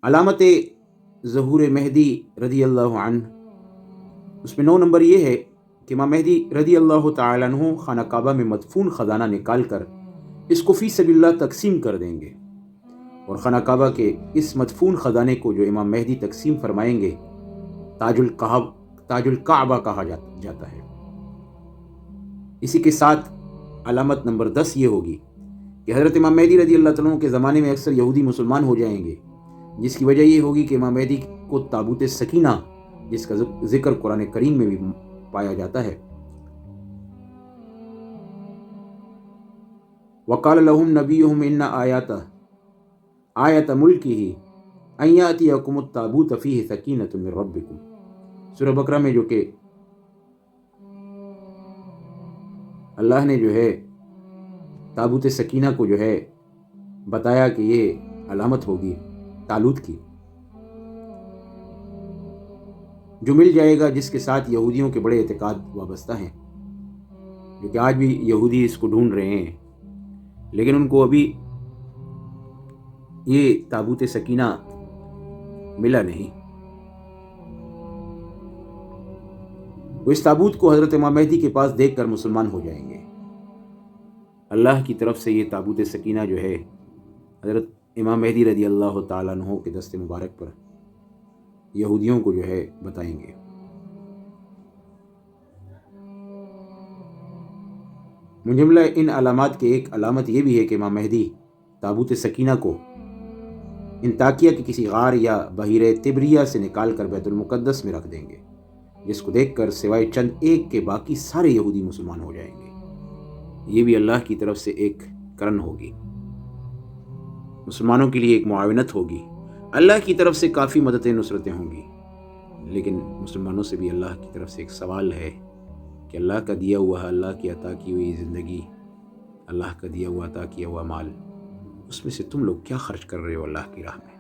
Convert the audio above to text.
علامت ظہور مہدی رضی اللہ عنہ، اس میں 9 نمبر یہ ہے کہ امام مہدی رضی اللہ تعالیٰ عنہ خانہ کعبہ میں مدفون خزانہ نکال کر اس کو فی سبیل اللہ تقسیم کر دیں گے، اور خانہ کعبہ کے اس مدفون خزانے کو جو امام مہدی تقسیم فرمائیں گے تاج الکعبہ کہا جاتا ہے۔ اسی کے ساتھ علامت نمبر 10 یہ ہوگی کہ حضرت امام مہدی رضی اللہ تعالیٰ عنہ کے زمانے میں اکثر یہودی مسلمان ہو جائیں گے، جس کی وجہ یہ ہوگی کہ امام مہدی کو تابوت سکینہ، جس کا ذکر قرآن کریم میں بھی پایا جاتا ہے، وقال لهم نبيهم ان آیت ملکہ ان یاتیکم التابوت فیہ سکینۃ من ربکم، سورہ بقرہ میں جو کہ اللہ نے جو ہے تابوت سکینہ کو جو ہے بتایا کہ یہ علامت ہوگی طالوت کی، جو مل جائے گا، جس کے ساتھ یہودیوں کے بڑے اعتقاد وابستہ ہیں، جو کہ آج بھی یہودی اس کو ڈھونڈ رہے ہیں، لیکن ان کو ابھی یہ تابوت سکینہ ملا نہیں۔ وہ اس تابوت کو حضرت امام مہدی کے پاس دیکھ کر مسلمان ہو جائیں گے۔ اللہ کی طرف سے یہ تابوت سکینہ جو ہے حضرت امام مہدی رضی اللہ تعالیٰ عنہ کے دست مبارک پر یہودیوں کو جو ہے بتائیں گے۔ مجملہ ان علامات کے ایک علامت یہ بھی ہے کہ امام مہدی تابوت سکینہ کو انطاکیہ کے کسی غار یا بحیرہ تبریہ سے نکال کر بیت المقدس میں رکھ دیں گے، جس کو دیکھ کر سوائے چند ایک کے باقی سارے یہودی مسلمان ہو جائیں گے۔ یہ بھی اللہ کی طرف سے ایک کرن ہوگی، مسلمانوں کے لیے ایک معاونت ہوگی، اللہ کی طرف سے کافی مددیں نصرتیں ہوں گی، لیکن مسلمانوں سے بھی اللہ کی طرف سے ایک سوال ہے کہ اللہ کا دیا ہوا، اللہ کی عطا کی ہوئی زندگی، اللہ کا دیا ہوا عطا کیا ہوا مال، اس میں سے تم لوگ کیا خرچ کر رہے ہو اللہ کی راہ میں؟